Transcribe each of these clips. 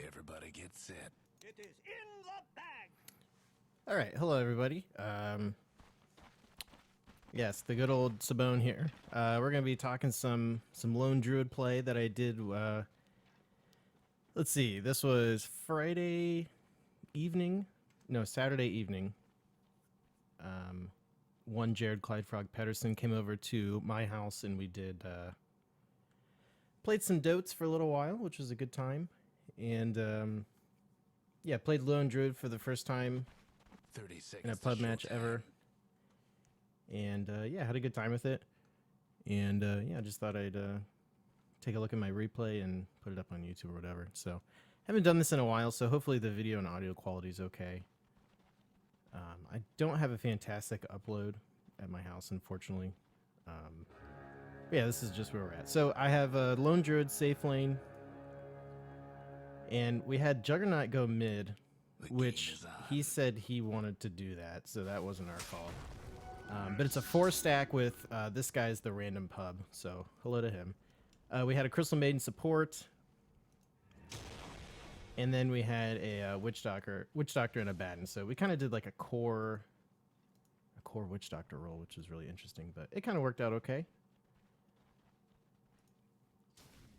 Everybody get set. It is in the bag. All right, hello everybody. Yes, the good old Sahbone here. We're gonna be talking some lone druid play that I did. Let's see, this was Friday evening, no, Saturday evening. One Jared Clyde Frog Pedersen came over to my house and we did played some Dotes for a little while, which was a good time, and yeah, played lone druid for the first time 30 seconds in a pub match showtime. ever. And yeah, had a good time with it. And yeah, just thought I'd take a look at my replay and put it up on YouTube or whatever. So haven't done this in a while, so hopefully the video and audio quality is okay. I don't have a fantastic upload at my house, unfortunately. But yeah, this is just where we're at. So I have a lone druid safe lane, and we had Juggernaut go mid, The game which is on. he said he wanted to do that, so that wasn't our call. But it's a 4-stack with this guy's the random pub, so hello to him. We had a Crystal Maiden support, and then we had a Witch Doctor and a Batten. So we kind of did like a core Witch Doctor role, which was really interesting, but it kind of worked out okay.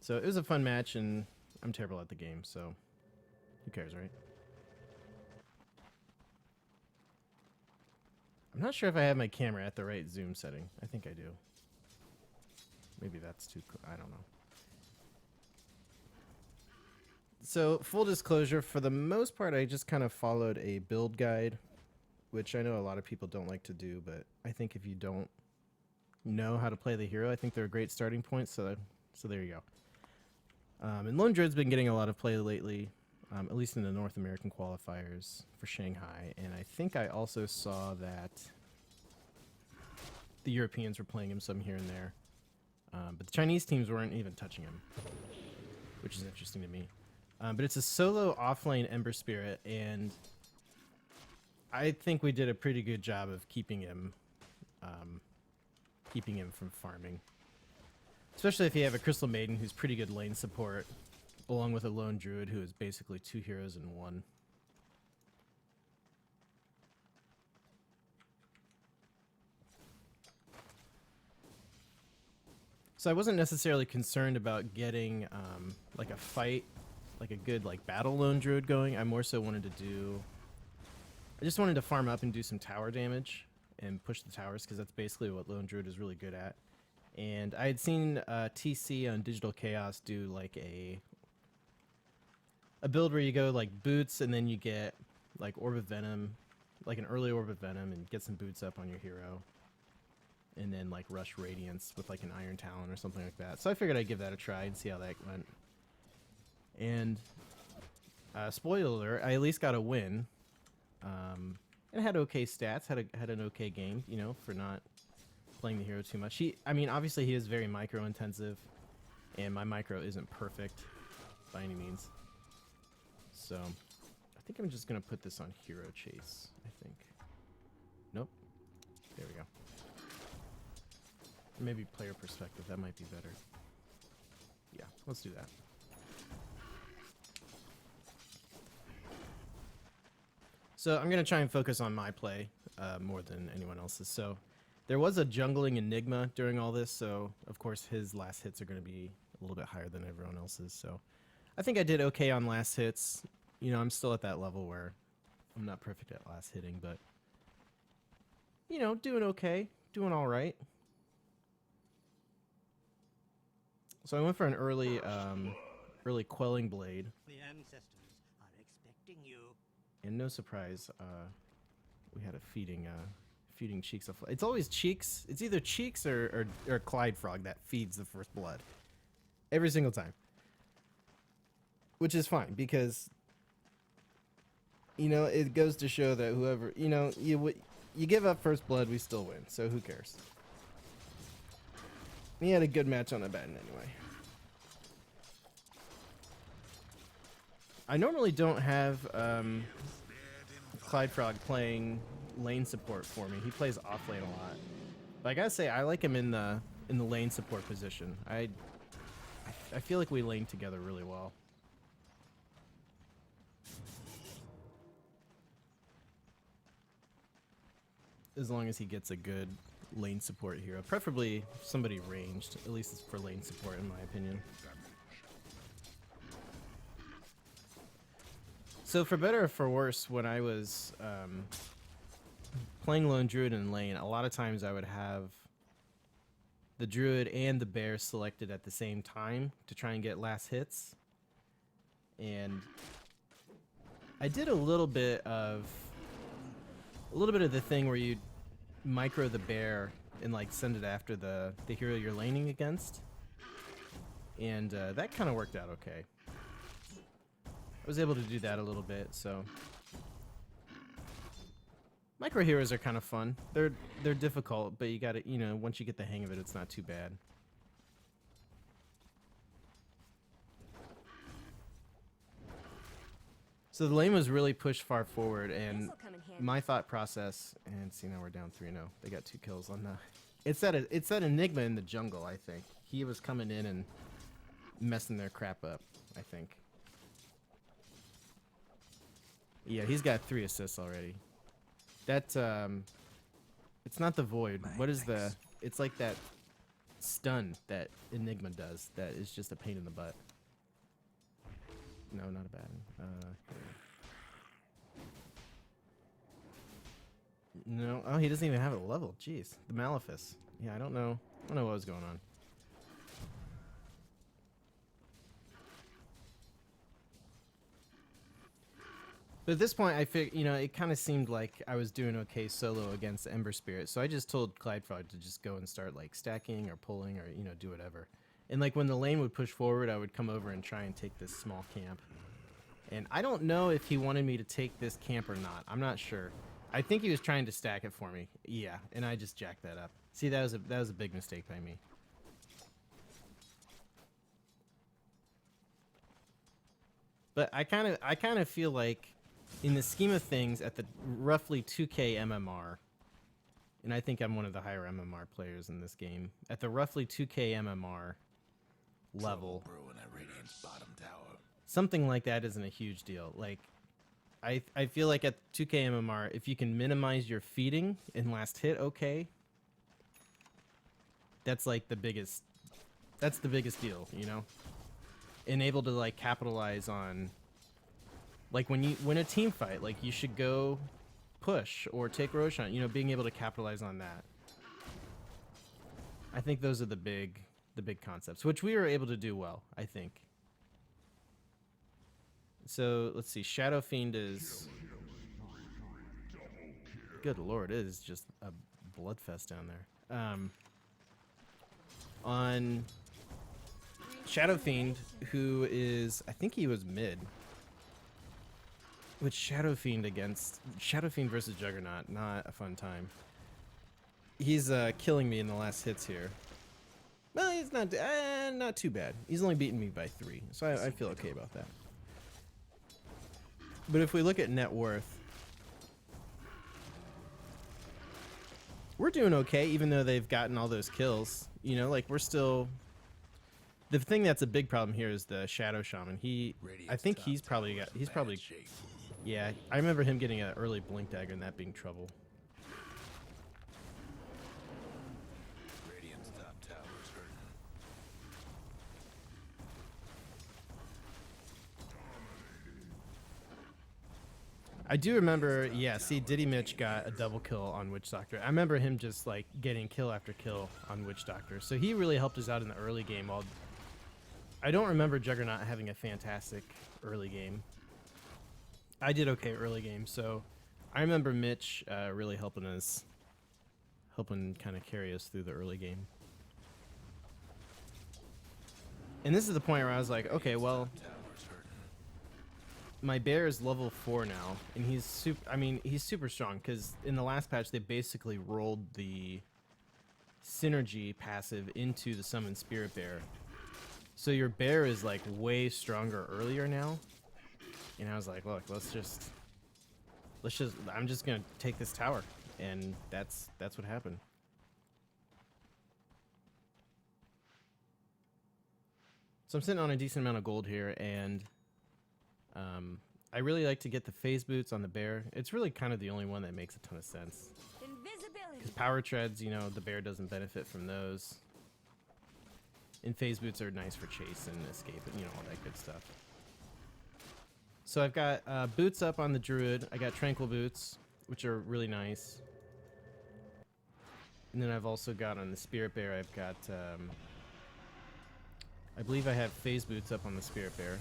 So it was a fun match, and I'm terrible at the game, so who cares, right? I'm not sure if I have my camera at the right zoom setting. I think I do. Maybe that's too cool. I don't know. So, full disclosure, for the most part, I just kind of followed a build guide, which I know a lot of people don't like to do, but I think if you don't know how to play the hero, I think they're a great starting point, so there you go. And Lone Druid's been getting a lot of play lately, at least in the North American qualifiers for Shanghai, and I think I also saw that the Europeans were playing him some here and there, but the Chinese teams weren't even touching him, which is interesting to me. But it's a solo offlane Ember Spirit, and I think we did a pretty good job of keeping him from farming. Especially if you have a Crystal Maiden who's pretty good lane support, along with a Lone Druid who is basically 2 heroes in 1. So I wasn't necessarily concerned about getting like a fight, like a good like battle Lone Druid going. I more so wanted to do... I just wanted to farm up and do some tower damage and push the towers, because that's basically what Lone Druid is really good at. And I had seen TC on Digital Chaos do like a build where you go like boots and then you get like Orb of Venom, like an early Orb of Venom, and get some boots up on your hero. And then like rush Radiance with like an Iron Talon or something like that. So I figured I'd give that a try and see how that went. And spoiler alert, I at least got a win. And it had okay stats, had an okay game, you know, for not playing the hero too much. I mean, obviously he is very micro intensive, and my micro isn't perfect by any means. So I think I'm just gonna put this on hero chase, I think. Nope. There we go. Maybe player perspective, that might be better. Yeah, let's do that. So I'm going to try and focus on my play more than anyone else's. So there was a jungling Enigma during all this, so of course his last hits are going to be a little bit higher than everyone else's. So I think I did okay on last hits. You know, I'm still at that level where I'm not perfect at last hitting, but, you know, doing okay, doing all right. So I went for an early Quelling Blade. The ancestors are expecting you. And no surprise, we had a feeding Cheeks. It's always Cheeks. It's either Cheeks or Clyde Frog that feeds the first blood. Every single time. Which is fine, because, you know, it goes to show that whoever, you know, you give up first blood, we still win. So who cares? He had a good match on a Batten anyway. I normally don't have Clyde Frog playing lane support for me. He plays off lane a lot. But I gotta say, I like him in the lane support position. I feel like we lane together really well. as long as he gets a good lane support hero. Preferably somebody ranged, at least it's for lane support in my opinion. So for better or for worse, when I was playing lone druid in lane, a lot of times I would have the druid and the bear selected at the same time to try and get last hits. And I did a little bit of the thing where you micro the bear and like send it after the hero you're laning against, and that kind of worked out okay. I was able to do that a little bit. So micro heroes are kind of fun. They're difficult, but you gotta, once you get the hang of it, it's not too bad. So the lane was really pushed far forward, and my thought process, and see, now we're down 3-0. They got 2 kills on the... It's that Enigma in the jungle, I think. He was coming in and messing their crap up, I think. Yeah, he's got 3 assists already. That, it's not the Void. What is the... It's like that stun that Enigma does that is just a pain in the butt. No, not a bad one. No, oh, he doesn't even have it leveled. Jeez, the Malefice. Yeah, I don't know what was going on. But at this point, I figured, it kind of seemed like I was doing okay solo against Ember Spirit, so I just told Clydefrog to just go and start like stacking or pulling or do whatever. And like when the lane would push forward, I would come over and try and take this small camp. And I don't know if he wanted me to take this camp or not. I'm not sure. I think he was trying to stack it for me. Yeah, and I just jacked that up. See, that was a big mistake by me. But I kind of feel like in the scheme of things at the roughly 2k MMR, and I think I'm one of the higher MMR players in this game, at the roughly 2k MMR level, something like that isn't a huge deal. Like, I feel like at 2k MMR, if you can minimize your feeding in last hit, okay, that's like the biggest deal, and able to like capitalize on, like when you win a team fight, like you should go push or take Roshan, being able to capitalize on that. I think those are the big concepts, which we were able to do well, I think. So let's see, Shadow Fiend is, good lord, it is just a bloodfest down there. On Shadow Fiend, who is, I think he was mid. Which Shadow Fiend versus Juggernaut, not a fun time. He's killing me in the last hits here. Well, he's not too bad. He's only beaten me by 3, so I feel okay about that. But if we look at net worth, we're doing okay, even though they've gotten all those kills. Like we're still. The thing that's a big problem here is the Shadow Shaman. I think he's probably. Yeah, I remember him getting an early Blink Dagger and that being trouble. Radiant's top tower's hurting. I do remember, yeah, see, Diddy Mitch got a double kill on Witch Doctor. I remember him just like getting kill after kill on Witch Doctor. So he really helped us out in the early game. While I don't remember Juggernaut having a fantastic early game. I did okay early game, so I remember Mitch really helping kind of carry us through the early game. And this is the point where I was like, okay, well, my bear is level 4 now, and he's super strong, because in the last patch they basically rolled the synergy passive into the summon spirit bear. So your bear is like way stronger earlier now. And I was like, look, I'm just gonna take this tower, and that's what happened. So I'm sitting on a decent amount of gold here, and I really like to get the phase boots on the bear. It's really kind of the only one that makes a ton of sense. Invisibility. Because power treads, you know, the bear doesn't benefit from those. And phase boots are nice for chase and escape and, you know, all that good stuff. So I've got boots up on the druid. I got tranquil boots, which are really nice. And then I've also got on the spirit bear, I've got, I believe I have phase boots up on the spirit bear.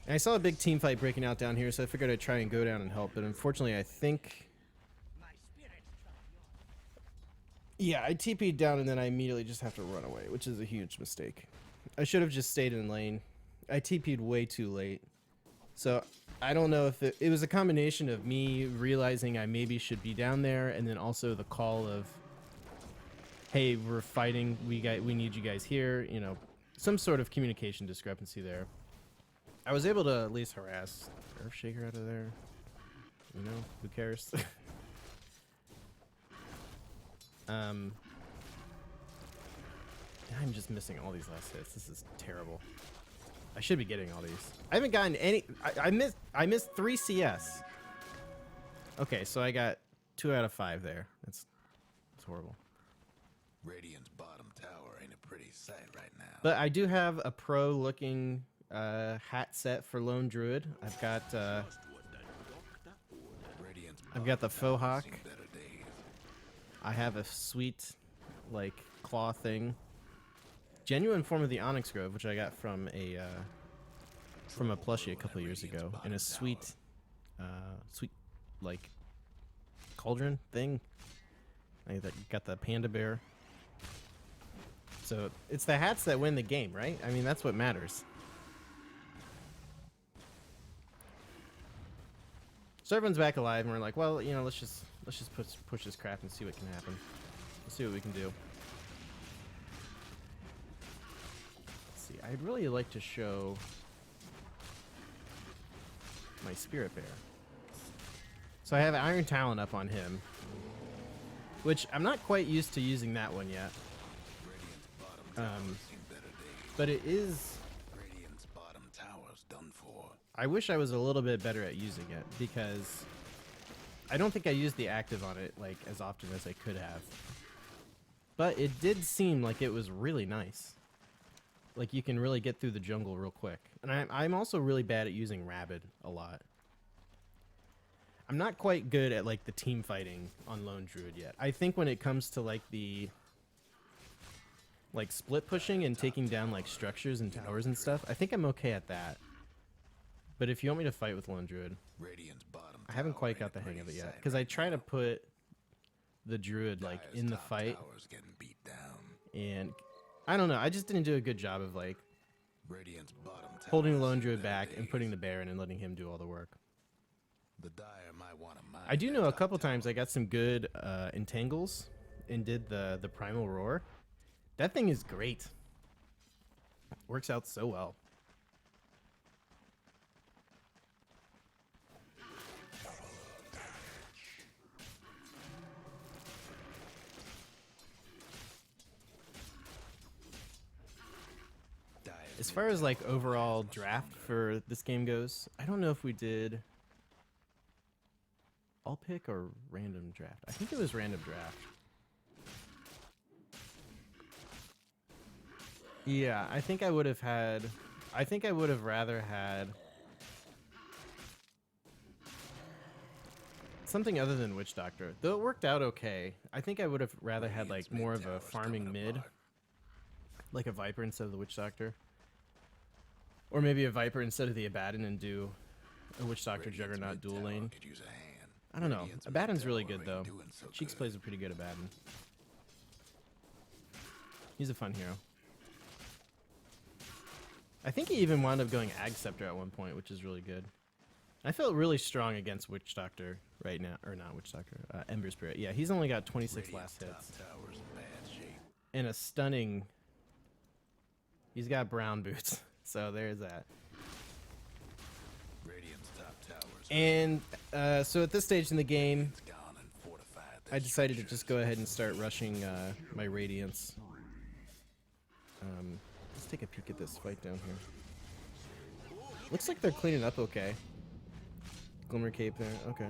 And I saw a big team fight breaking out down here, so I figured I'd try and go down and help. But unfortunately, I think... Yeah, I TP'd down and then I immediately just have to run away, which is a huge mistake. I should have just stayed in lane. I TP'd way too late. So I don't know if it was a combination of me realizing I maybe should be down there, and then also the call of, hey, we're fighting, we need you guys here, you know, some sort of communication discrepancy there. I was able to at least harass Earthshaker out of there. You know, who cares? I'm just missing all these last hits. This is terrible. I should be getting all these. I haven't gotten any. I missed 3 CS. Okay, so I got 2 out of 5 there. That's horrible. Radiant's bottom tower ain't a pretty sight right now. But I do have a pro looking hat set for Lone Druid. I've got the faux hawk. I have a sweet, like, claw thing. Genuine form of the Onyx Grove, which I got from a plushie a couple years ago, and a sweet, like, cauldron thing. I got the panda bear. So it's the hats that win the game, right? I mean, that's what matters. So everyone's back alive, and we're like, well, you know, let's just push this crap and see what can happen. Let's see what we can do. Let's see. I'd really like to show my spirit bear. So I have Iron Talon up on him, which I'm not quite used to using that one yet. But it is. I wish I was a little bit better at using it, because I don't think I used the active on it like as often as I could have. But it did seem like it was really nice. Like you can really get through the jungle real quick. And I'm also really bad at using Rabid a lot. I'm not quite good at like the team fighting on Lone Druid yet. I think when it comes to like the split pushing and taking down like structures and towers and stuff, I think I'm okay at that. But if you want me to fight with Lone Druid, I haven't quite got the hang of it yet, because I try to put the Druid like in the fight, and I don't know, I just didn't do a good job of like holding the Lone Druid back and putting the bear in and letting him do all the work. I do know a couple times I got some good entangles and did the Primal Roar. That thing is great. Works out so well. As far as like overall draft for this game goes, I don't know if we did all pick or random draft. I think it was random draft. Yeah, I think I would have rather had something other than Witch Doctor. Though it worked out okay. I think I would have rather had like more of a farming mid, like a Viper instead of the Witch Doctor. Or maybe a Viper instead of the Abaddon and do a Witch Doctor Juggernaut dual lane. I don't know. Abaddon's really good though. Cheeks plays a pretty good Abaddon. He's a fun hero. I think he even wound up going Ag Scepter at one point, which is really good. I felt really strong against Witch Doctor right now. Or not Witch Doctor, Ember Spirit. Yeah, he's only got 26 last hits. And a stunning... He's got brown boots. So there's that. And so at this stage in the game, I decided to just go ahead and start rushing my Radiance. Let's take a peek at this fight down here. Looks like they're cleaning up okay. Glimmer Cape there, okay.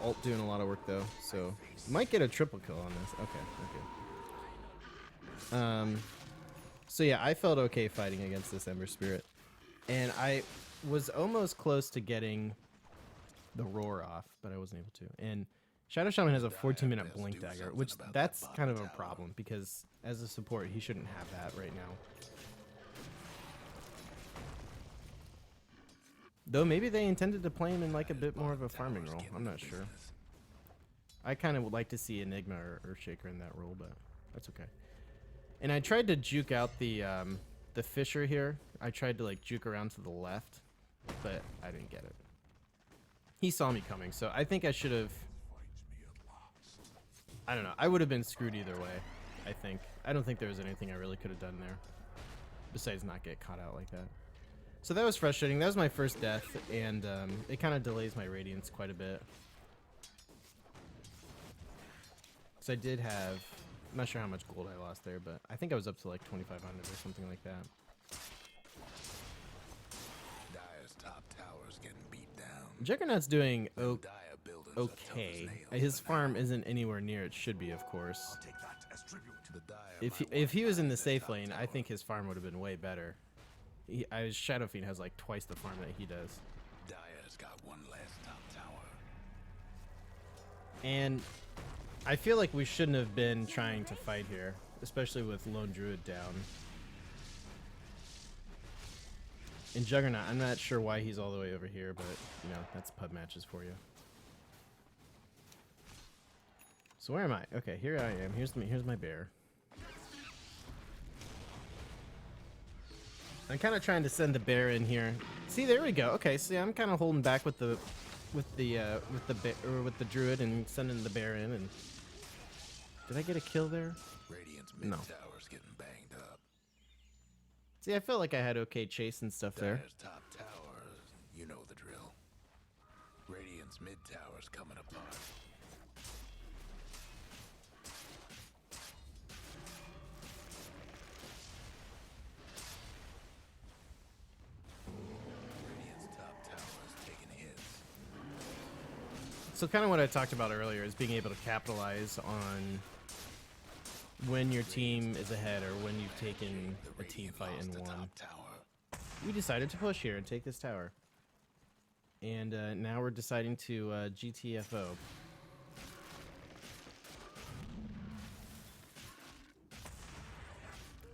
ult doing a lot of work though, so might get a triple kill on this. Okay. So yeah, I felt okay fighting against this Ember Spirit, and I was almost close to getting the roar off, but I wasn't able to. And Shadow Shaman has a 14-minute blink dagger, which that's kind of a problem because as a support, he shouldn't have that right now. Though maybe they intended to play him in like a bit more of a farming role. I'm not sure. I kind of would like to see Enigma or Earthshaker in that role, but that's okay. And I tried to juke out the Fisher here. I tried to like juke around to the left, but I didn't get it. He saw me coming, so I think I should have... I don't know. I would have been screwed either way, I think. I don't think there was anything I really could have done there, besides not get caught out like that. So that was frustrating. That was my first death, and it kind of delays my Radiance quite a bit. So I did have... I'm not sure how much gold I lost there, but I think I was up to like 2,500 or something like that. Dire's top tower's getting beat down. Juggernaut's doing Dire buildings are tough as okay. nails His in farm battle. isn't anywhere near it should be, of course. Take that as tribute. The Dire If he was in the safe top lane, I tower. think his farm would have been way better. Shadow Fiend has like twice the farm that he does. Dire's got one last top tower. And I feel like we shouldn't have been trying to fight here, especially with Lone Druid down. And Juggernaut, I'm not sure why he's all the way over here, but, you know, that's pub matches for you. So where am I? Okay, here I am. Here's my bear. I'm kind of trying to send the bear in here. See, there we go. Okay, see, I'm kind of holding back with the druid and sending the bear in. And did I get a kill there? Radiant's mid No. tower's getting banged up. See, I felt like I had okay chase and stuff there. Dire's top tower, you know the drill. Radiant's mid tower's coming apart. Radiant's top tower's taking hits. So kind of what I talked about earlier is being able to capitalize on when your team is ahead or when you've taken The a team Radiant fight lost and the won. top tower. We decided to push here and take this tower. And now we're deciding to GTFO.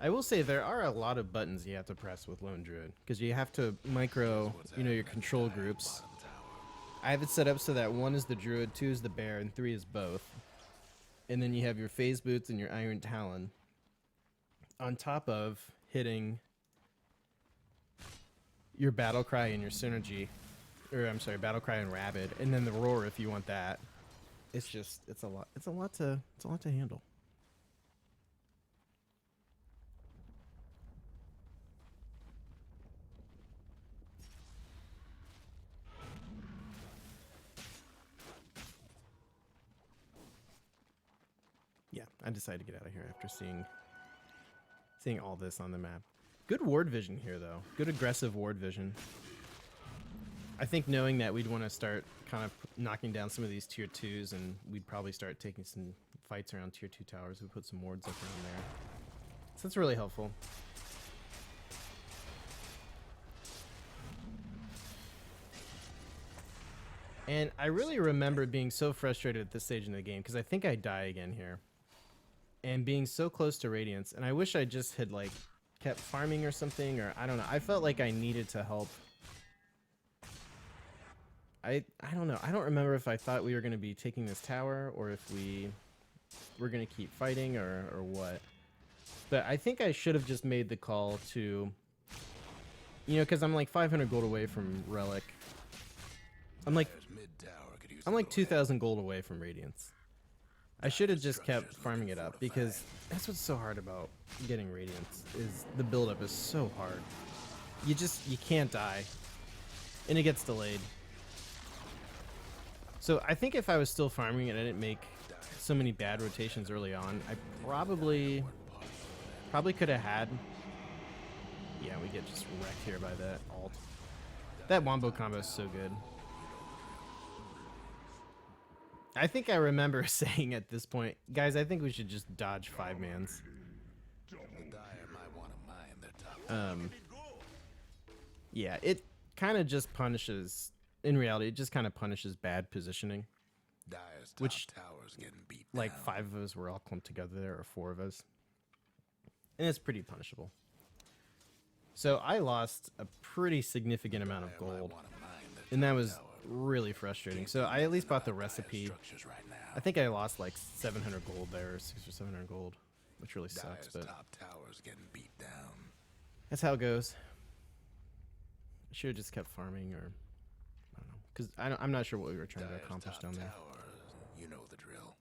I will say there are a lot of buttons you have to press with Lone Druid because you have to micro, you know, your control groups. Bottom tower. I have it set up so that 1 is the Druid, 2 is the Bear, and 3 is both. And then you have your Phase Boots and your Iron Talon on top of hitting your Battle Cry and your Synergy. Or I'm sorry, Battle Cry and Rabid, and then the Roar if you want that. It's just it's a lot to handle. Yeah, I decided to get out of here after seeing all this on the map. Good ward vision here though. Good aggressive ward vision. I think knowing that we'd want to start kind of knocking down some of these tier 2s, and we'd probably start taking some fights around tier 2 towers. We put some wards up around there. So that's really helpful. And I really remember being so frustrated at this stage in the game because I think I die again here. And being so close to Radiance, and I wish I just had like kept farming or something, or I don't know. I felt like I needed to help. I don't know. I don't remember if I thought we were going to be taking this tower or if we were going to keep fighting or what. But I think I should have just made the call to, you know, because I'm like 500 gold away from Relic. I'm like Dire's mid tower could use a I'm like little 2,000 gold away from Radiance. I should have just kept farming it up because that's what's so hard about getting Radiance is the buildup is so hard. You can't die, and it gets delayed. So I think if I was still farming and I didn't make so many bad rotations early on, I probably could have had. Yeah, we get just wrecked here by that ult. That wombo combo is so good. I think I remember saying at this point, guys, I think we should just dodge 5-mans. The Dire might want to mine their top. Yeah, it kind of just punishes, in reality, it just kind of punishes bad positioning. Dire's top Which, tower's getting beat like down. 5 of us were all clumped together there, or 4 of us. And it's pretty punishable. So I lost a pretty significant amount of Dire might gold. wanna mine their And that top was tower. really frustrating. Can't So do I at least nothing bought the about Dire's recipe. structures right now. I think I lost like 700 gold there, or 600 or 700 gold, which really sucks, Dire's but top tower's getting beat down. that's how it goes. I should have just kept farming, or I don't know, because I'm not sure what we were trying to Dire's accomplish top down there. tower, you know the drill.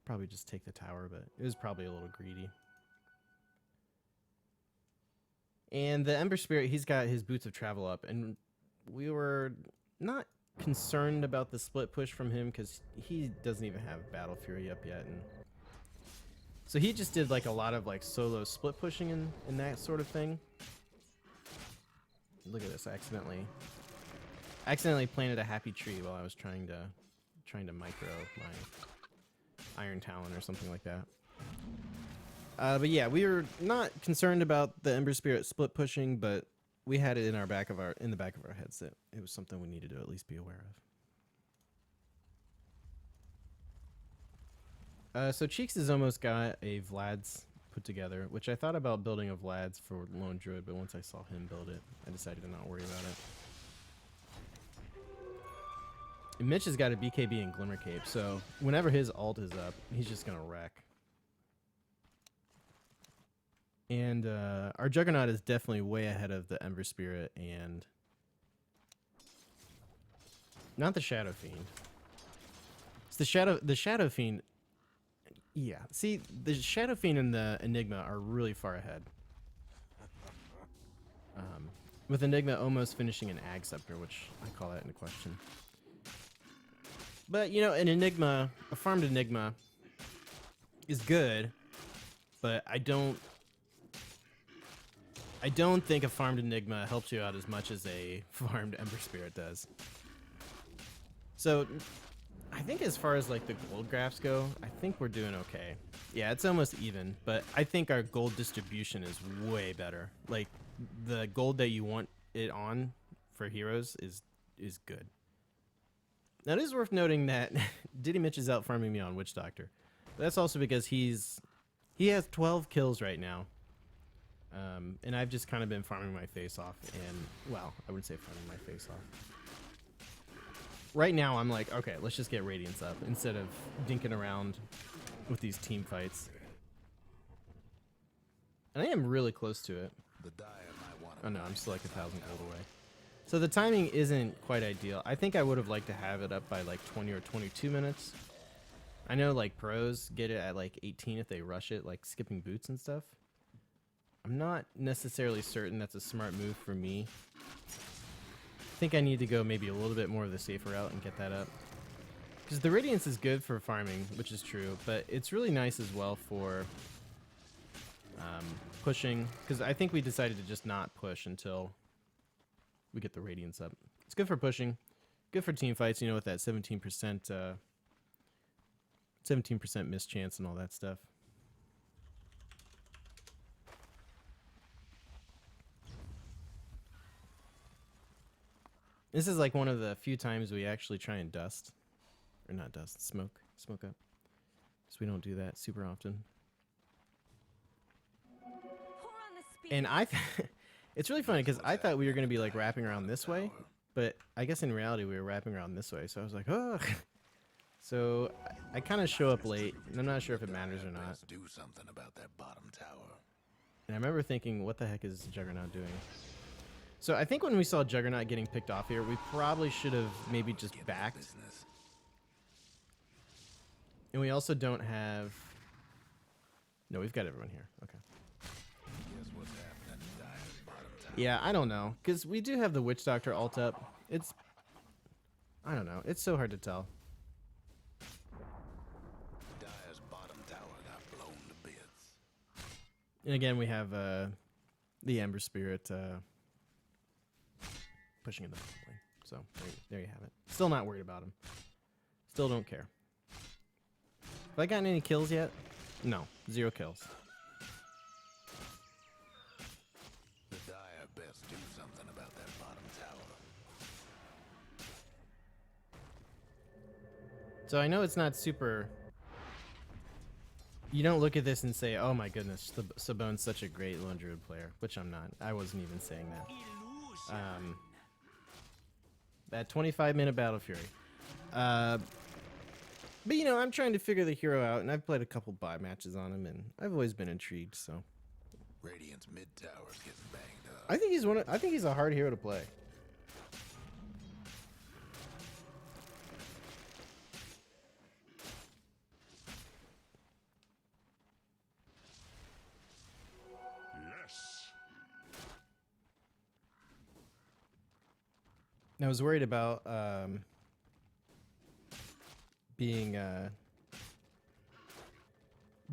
Probably just take the tower, but it was probably a little greedy. And the Ember Spirit, he's got his Boots of Travel up, and we were not concerned about the split push from him because he doesn't even have Battle Fury up yet, and so he just did like a lot of like solo split pushing and that sort of thing. Look at this! I accidentally planted a happy tree while I was trying to micro my Iron Talon or something like that. But yeah, we were not concerned about the Ember Spirit split pushing, but we had it in the back of our heads that it was something we needed to at least be aware of. So Cheeks has almost got a Vlad's put together, which I thought about building a Vlad's for Lone Druid, but once I saw him build it, I decided to not worry about it. And Mitch has got a BKB and Glimmer Cape, so whenever his ult is up, he's just gonna wreck. And our Juggernaut is definitely way ahead of the Ember Spirit and not the Shadow Fiend. It's the Shadow Fiend. Yeah, see, the Shadow Fiend and the Enigma are really far ahead. With Enigma almost finishing an Ag Scepter, which I call that into question. But, you know, a farmed Enigma is good, but I don't think a farmed Enigma helps you out as much as a farmed Ember Spirit does. So, I think as far as like the gold graphs go, I think we're doing okay. Yeah, it's almost even, but I think our gold distribution is way better. Like, the gold that you want it on for heroes is good. Now, it is worth noting that Diddy Mitch is out farming me on Witch Doctor. But that's also because he has 12 kills right now. And I've just kind of been farming my face off, and, well, I wouldn't say farming my face off. Right now, I'm like, okay, let's just get Radiance up, instead of dinking around with these team fights. And I am really close to it. The Dire might want Oh no, I'm still like 1,000 gold away. So the timing isn't quite ideal. I think I would have liked to have it up by like 20 or 22 minutes. I know like pros get it at like 18 if they rush it, like skipping boots and stuff. I'm not necessarily certain that's a smart move for me. I think I need to go maybe a little bit more of the safer route and get that up. Because the Radiance is good for farming, which is true, but it's really nice as well for pushing. Because I think we decided to just not push until we get the Radiance up. It's good for pushing, good for team fights, you know, with that 17% miss chance and all that stuff. This is like one of the few times we actually try and dust. Or not dust, smoke up. Because we don't do that super often. And it's really funny because I thought we were going to be like wrapping around this way. But I guess in reality we were wrapping around this way. So I was like, oh. So I kind of show up late. And I'm not sure if it matters or not. do something about that bottom tower. And I remember thinking, what the heck is Juggernaut doing? So I think when we saw Juggernaut getting picked off here, we probably should have maybe just backed. And we also don't have... No, we've got everyone here. Okay. Guess what's happening to Dire's bottom tower? Yeah, I don't know. Because we do have the Witch Doctor ult up. It's... I don't know. It's so hard to tell. Dire's bottom tower got blown to bits. And again, we have the Ember Spirit pushing in the lane. So there you have it. Still not worried about him. Still don't care. Have I gotten any kills yet? No, 0 kills. The Dire best do something about that bottom tower. So I know it's not super... You don't look at this and say, oh my goodness, Sahbone's such a great lone druid player, which I'm not. I wasn't even saying that. That 25-minute Battle Fury. But you know, I'm trying to figure the hero out, and I've played a couple bot matches on him, and I've always been intrigued. So Radiant's mid tower's getting banged up. I think he's a hard hero to play. I was worried about being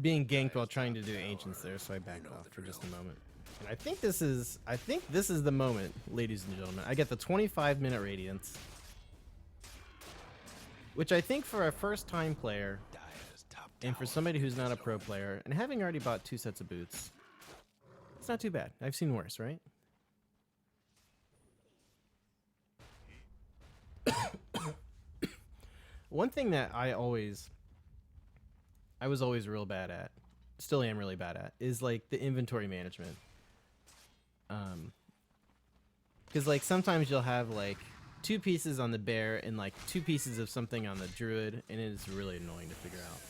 ganked while trying to do ancients there, so I backed off for just a moment. And I think this is the moment, ladies and gentlemen. I get the 25-minute radiance, which I think for a first-time player and for somebody who's not a pro player and having already bought 2 sets of boots, it's not too bad. I've seen worse, right? One thing that I was always real bad at, still am really bad at, is like the inventory management. Because like sometimes you'll have like 2 pieces on the bear and like 2 pieces of something on the druid, and it is really annoying to figure out.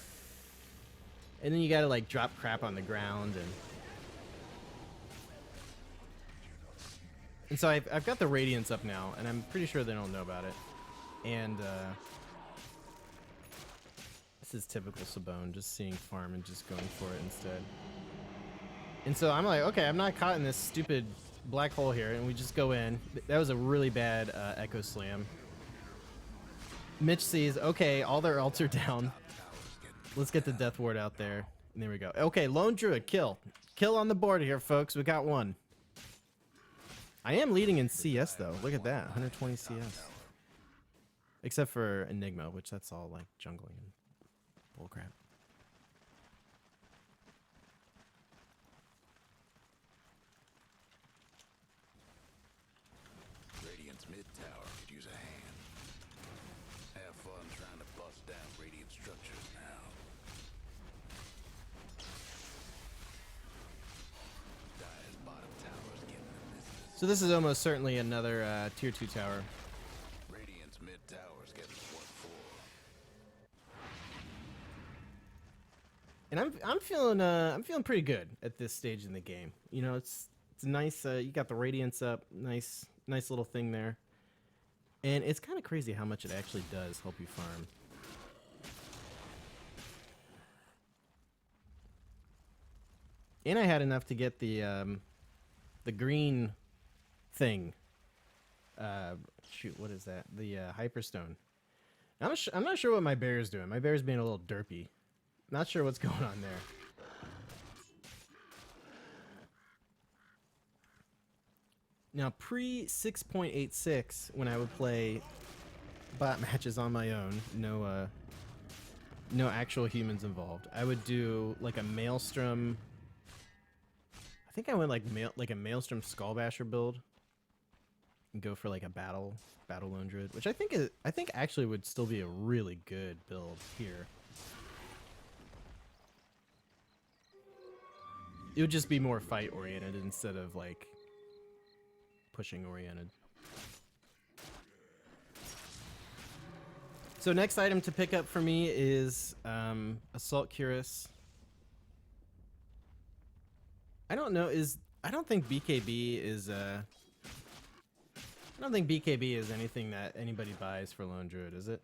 And then you gotta like drop crap on the ground, and so I've got the radiance up now, and I'm pretty sure they don't know about it. And this is typical Sahbone, just seeing farm and just going for it instead. And so I'm like, okay, I'm not caught in this stupid black hole here, and we just go in. That was a really bad Echo Slam. Mitch sees, okay, all their ults are down. Let's get the Death Ward out there. And there we go. Okay, Lone Druid, kill. Kill on the board here, folks. We got one. I am leading in CS, though. Look at that, 120 CS. Except for Enigma, which that's all like jungling and bullcrap. Radiant's mid tower could use a hand. Have fun trying to bust down Radiant structures now. Dire's bottom tower's getting the business. So this is almost certainly another tier 2 tower. Radiant's mid tower's getting what for. And I'm feeling pretty good at this stage in the game. You know, it's nice. You got the radiance up, nice little thing there, and it's kind of crazy how much it actually does help you farm. And I had enough to get the green thing. Shoot, what is that? The Hyperstone. I'm not sure what my bear is doing. My bear's being a little derpy. Not sure what's going on there. Now, pre 6.86, when I would play bot matches on my own, no actual humans involved, I would do like a Maelstrom. I think I went like a Maelstrom Skullbasher build, and go for like a battle lone druid, which I think actually would still be a really good build here. It would just be more fight oriented instead of like pushing oriented. So next item to pick up for me is Assault Cuirass. I don't think BKB is anything that anybody buys for Lone Druid, is it?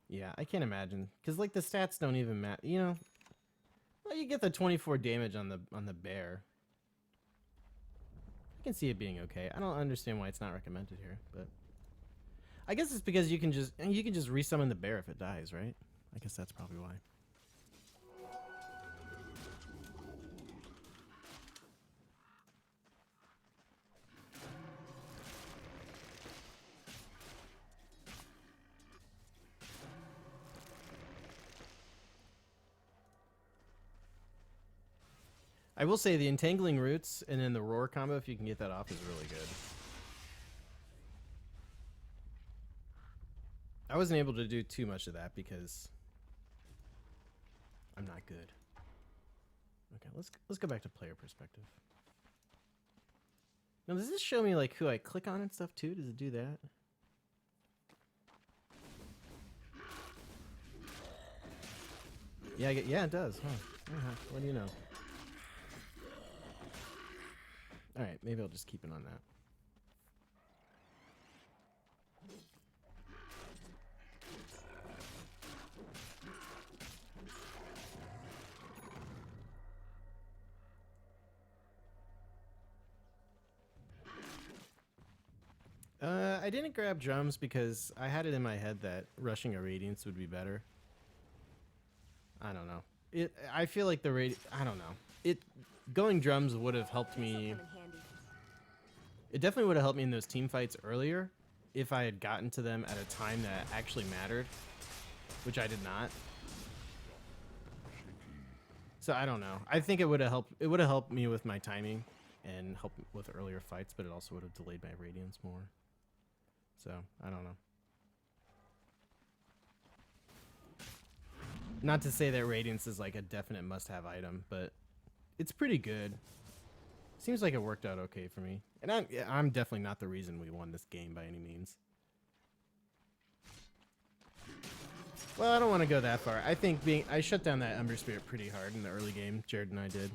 Yeah, I can't imagine, because like the stats don't even matter, you know. Well, you get the 24 damage on the bear. I can see it being okay. I don't understand why it's not recommended here, but I guess it's because you can just resummon the bear if it dies, right? I guess that's probably why. I will say the entangling roots and then the roar combo, if you can get that off, is really good. I wasn't able to do too much of that because I'm not good. Okay, let's go back to player perspective. Now, does this show me like who I click on and stuff too? Does it do that? Yeah, yeah, it does. Huh. What do you know? All right, maybe I'll just keep it on that. I didn't grab drums because I had it in my head that rushing a radiance would be better. I don't know. I feel like I don't know. Going drums would have helped me. It definitely would have helped me in those team fights earlier if I had gotten to them at a time that actually mattered, which I did not. So I don't know. I think it would have helped. It would have helped me with my timing and helped with earlier fights, but it also would have delayed my radiance more. So I don't know. Not to say that radiance is like a definite must-have item, but it's pretty good. Seems like it worked out okay for me. And I'm definitely not the reason we won this game by any means. Well, I don't want to go that far. I think I shut down that Umber Spirit pretty hard in the early game. Jared and I did.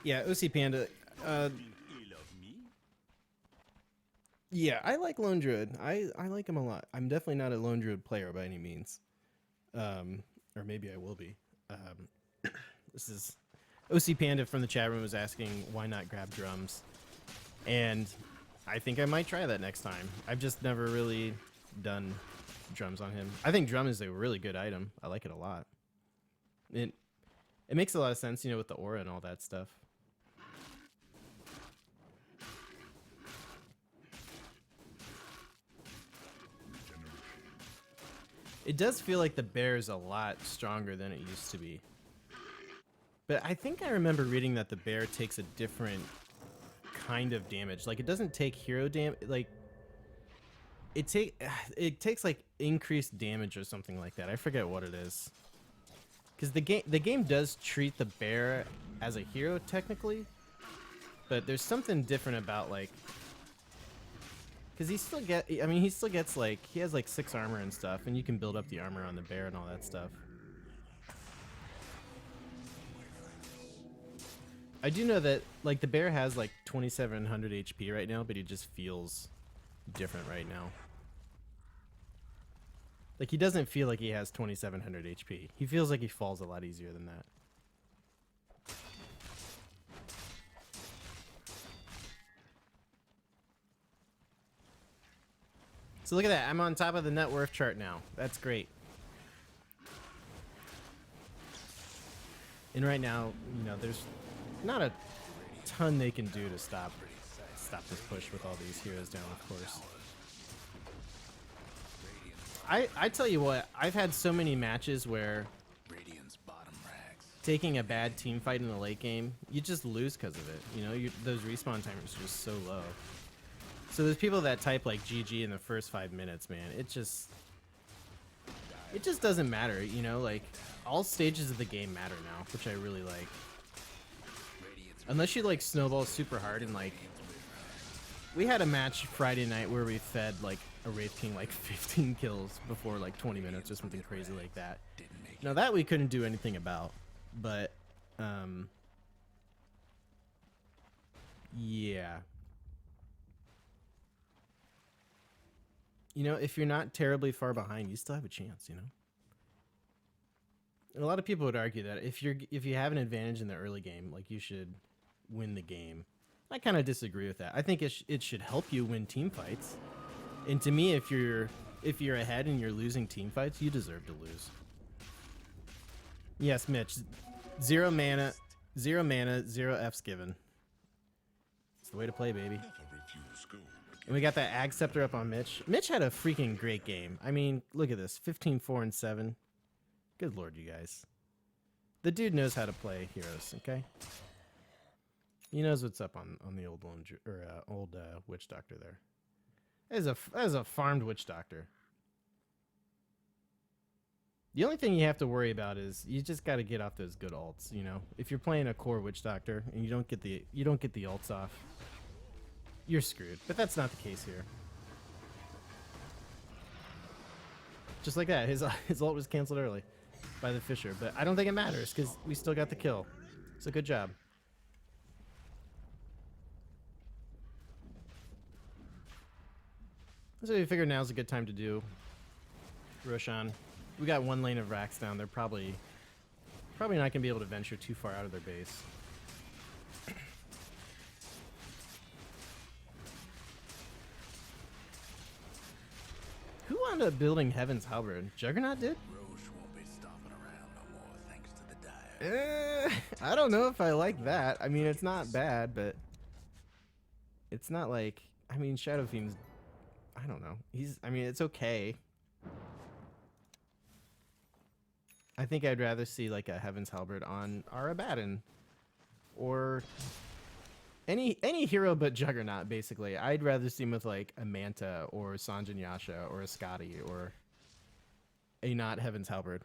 Yeah, OC Panda. Yeah, I like Lone Druid. I like him a lot. I'm definitely not a Lone Druid player by any means. Or maybe I will be. This is OC Panda from the chat room was asking why not grab drums. And I think I might try that next time. I've just never really done drums on him. I think drum is a really good item. I like it a lot. It makes a lot of sense, you know, with the aura and all that stuff. It does feel like the bear is a lot stronger than it used to be. But I think I remember reading that the bear takes a different kind of damage. Like, it doesn't take hero damage. Like, it takes like increased damage or something like that. I forget what it is. Because the game does treat the bear as a hero technically, but there's something different about like. Because he still gets like, he has like 6 armor and stuff, and you can build up the armor on the bear and all that stuff. I do know that like the bear has like 2700 HP right now, but he just feels different right now. Like, he doesn't feel like he has 2700 HP. He feels like he falls a lot easier than that. So look at that. I'm on top of the net worth chart now. That's great. And right now, you know, there's not a ton they can do to stop this push with all these heroes down, of course. I tell you what, I've had so many matches where taking a bad team fight in the late game, you just lose because of it. You know, those respawn timers are just so low. So there's people that type like GG in the first 5 minutes, man. It just doesn't matter, you know, like all stages of the game matter now, which I really like. Unless you like snowball super hard, and like we had a match Friday night where we fed like a Wraith King like 15 kills before like 20 minutes or something crazy like that. Now that we couldn't do anything about, but yeah. You know, if you're not terribly far behind, you still have a chance, you know? And a lot of people would argue that if you have an advantage in the early game, like, you should win the game. I kind of disagree with that. I think it should help you win team fights. And to me, if you're ahead and you're losing team fights, you deserve to lose. Yes, Mitch. 0 mana. 0 mana, 0 F's given. It's the way to play, baby. And we got that Ag Scepter up on Mitch. Mitch had a freaking great game. I mean, look at this. 15, 4, and 7. Good lord, you guys. The dude knows how to play heroes, okay? He knows what's up on the old Witch Doctor there. As a farmed Witch Doctor. The only thing you have to worry about is you just got to get off those good ults, you know? If you're playing a core Witch Doctor and you don't get the ults off, you're screwed. But that's not the case here. Just like that, his ult was canceled early by the Fisher, but I don't think it matters because we still got the kill. So good job. So we figured now's a good time to do Roshan. We got one lane of racks down. They're probably not going to be able to venture too far out of their base. Who wound up building Heaven's Halberd? Juggernaut did? Roche won't be stomping around no more thanks to the dire. I don't know if I like that. I mean, it's not bad, but it's not like... I mean, Shadow Fiend's... I don't know. I mean, it's okay. I think I'd rather see like a Heaven's Halberd on Arabaddon. Or any hero but Juggernaut, basically. I'd rather see him with like a Manta or Sanjin Yasha or a Scotty or a not Heaven's Halberd.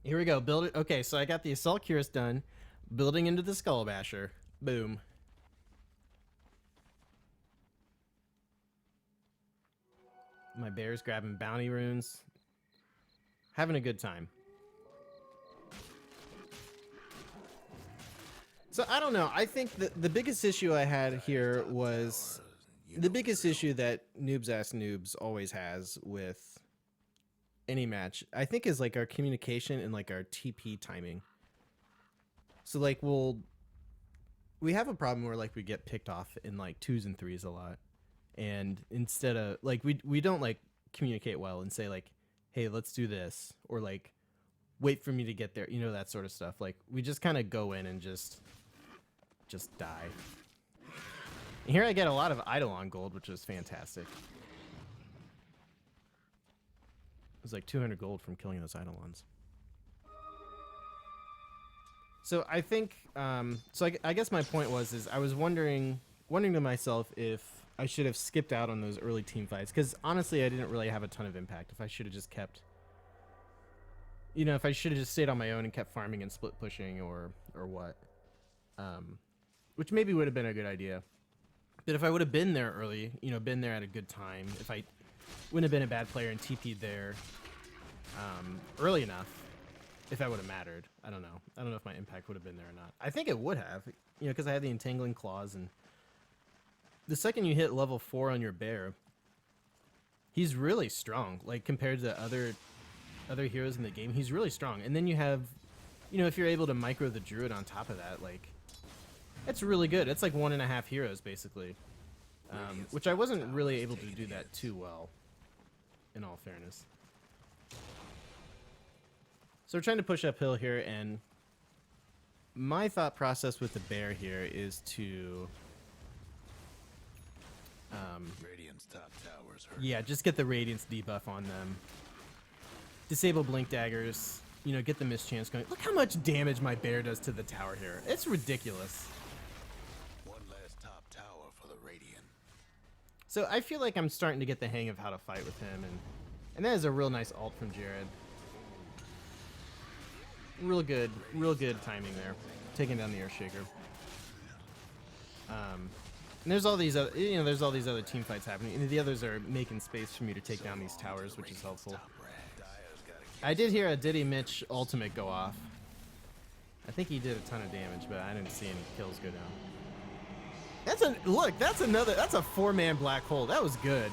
Here we go. Build it. Okay, so I got the Assault Curus done. Building into the Skull Basher. Boom. My bear's grabbing bounty runes. Having a good time. So I don't know. I think the biggest issue I had here was the biggest issue that Noobs Ass Noobs always has with any match, I think, is like our communication and like our TP timing. So like we have a problem where like we get picked off in like 2s and 3s a lot. And instead of like we don't like communicate well and say like, hey, let's do this, or like wait for me to get there, you know, that sort of stuff. Like we just kind of go in and just die. And here I get a lot of Eidolon gold, which is fantastic. It was like 200 gold from killing those Eidolons. So I think I guess my point was I was wondering to myself if I should have skipped out on those early team fights, because honestly I didn't really have a ton of impact. If I should have just kept, you know, if I should have just stayed on my own and kept farming and split pushing or what, which maybe would have been a good idea. But if I would have been there early, you know, been there at a good time, if I wouldn't have been a bad player and TP'd there early enough, if that would have mattered. I don't know if my impact would have been there or not. I think it would have, you know, because I had the Entangling Claws, and the second you hit level 4 on your bear, he's really strong. Like compared to other heroes in the game, he's really strong. And then you have, you know, if you're able to micro the Druid on top of that, like it's really good. It's like 1.5 heroes basically, which I wasn't really able to do that too well, in all fairness. So we're trying to push uphill here, and my thought process with the bear here is to Radiant's top towers hurt. yeah, just get the Radiance debuff on them. Disable Blink Daggers, you know, get the mischance going. Look how much damage my bear does to the tower here. It's ridiculous. One last top tower for the Radiant. So I feel like I'm starting to get the hang of how to fight with him, and that is a real nice ult from Jared. Real good timing there, taking down the Earthshaker. And there's all these other, you know, there's all these other team fights happening, and the others are making space for me to take down these towers, which is helpful. I did hear a Diddy Mitch ultimate go off. I think he did a ton of damage, but I didn't see any kills go down. That's a 4-man black hole. That was good.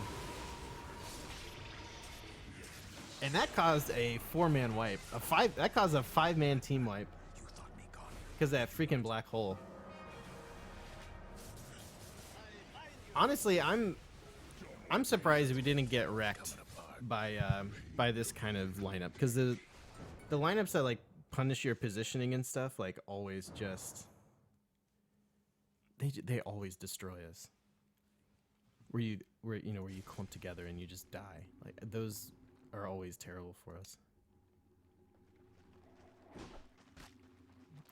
And that caused a 4-man wipe. That caused a 5-man team wipe. Because of that freaking black hole. Honestly, I'm surprised we didn't get wrecked by this kind of lineup, because the lineups that like punish your positioning and stuff like always just they always destroy us. Where you clump together and you just die. Like those are always terrible for us.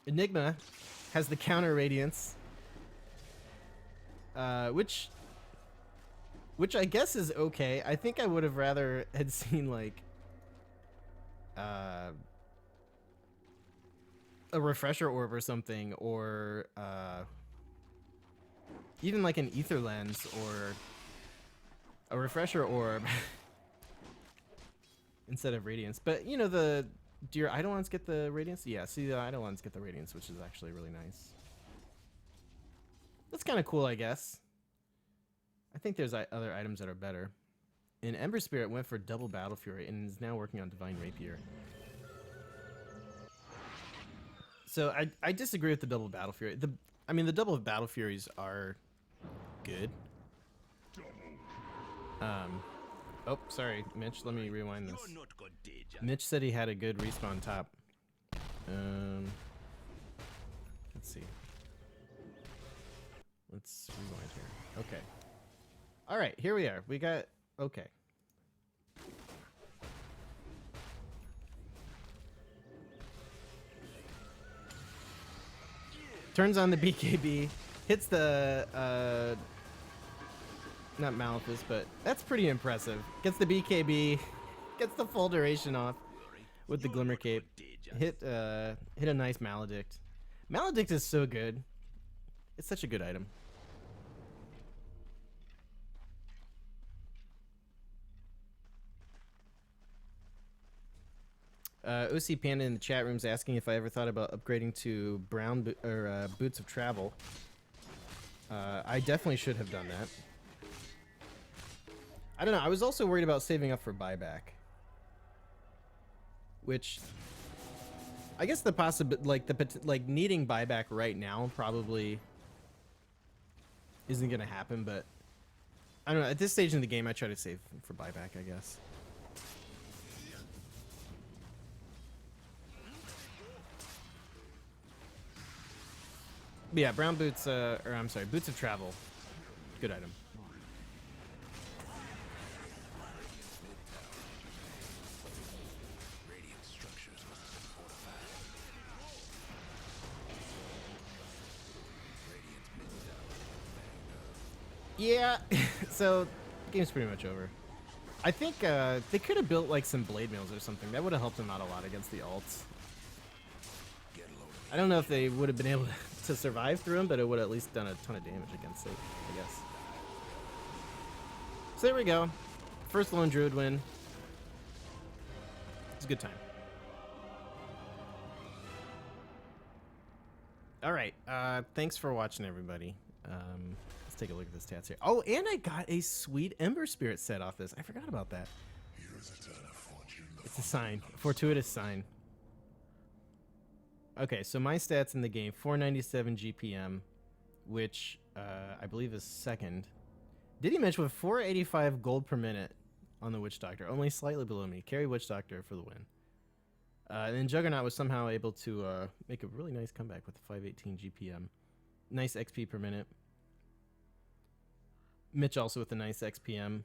Enigma has the counter radiance, which I guess is okay. I think I would have rather had seen like a refresher orb or something, or even like an ether lens or a refresher orb instead of radiance. But you know, do your Eidolons get the radiance? Yeah, see, the Eidolons get the radiance, which is actually really nice. That's kind of cool, I guess. I think there's other items that are better. And Ember Spirit went for double Battle Fury and is now working on Divine Rapier. So I disagree with the double Battle Fury. I mean, the double Battle Furies are good. Oh, sorry, Mitch. Let me rewind this. Mitch said he had a good respawn top. Let's see. Let's rewind here. Okay. All right, here we are. We got... Okay. Turns on the BKB. Hits the... not Malithus, but that's pretty impressive. Gets the BKB. Gets the full duration off with the Glimmer Cape. Hit a nice Maledict. Maledict is so good. It's such a good item. OC Panda in the chat room's asking if I ever thought about upgrading to brown boots of travel. I definitely should have done that. I don't know. I was also worried about saving up for buyback, which I guess the possibility, like needing buyback right now probably isn't gonna happen. But I don't know. At this stage in the game, I try to save for buyback, I guess. But yeah, brown boots, or I'm sorry, boots of travel. Good item. Yeah, so the game's pretty much over. I think they could have built like some blade mails or something. That would have helped them out a lot against the alts. I don't know if they would have been able to survive through them, but it would have at least done a ton of damage against it, I guess. So there we go. First lone Druid win. It's a good time. All right. Thanks for watching, everybody. Let's take a look at the stats here. Oh, and I got a sweet Ember Spirit set off this. I forgot about that. It's a sign. Fortuitous sign. Okay, so my stats in the game, 497 GPM, which I believe is second. Diddy Mitch with 485 gold per minute on the Witch Doctor, only slightly below me. Carry Witch Doctor for the win. And then Juggernaut was somehow able to make a really nice comeback with 518 GPM. Nice XP per minute. Mitch also with a nice XPM.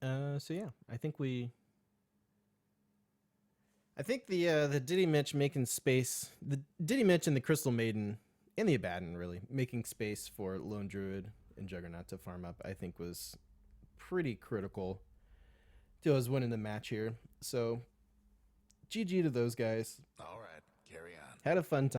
So yeah, I think the Diddy Mitch making space, the Diddy Mitch and the Crystal Maiden, and the Abaddon really, making space for Lone Druid and Juggernaut to farm up, I think was pretty critical to us winning the match here. So, GG to those guys. All right, carry on. Had a fun time.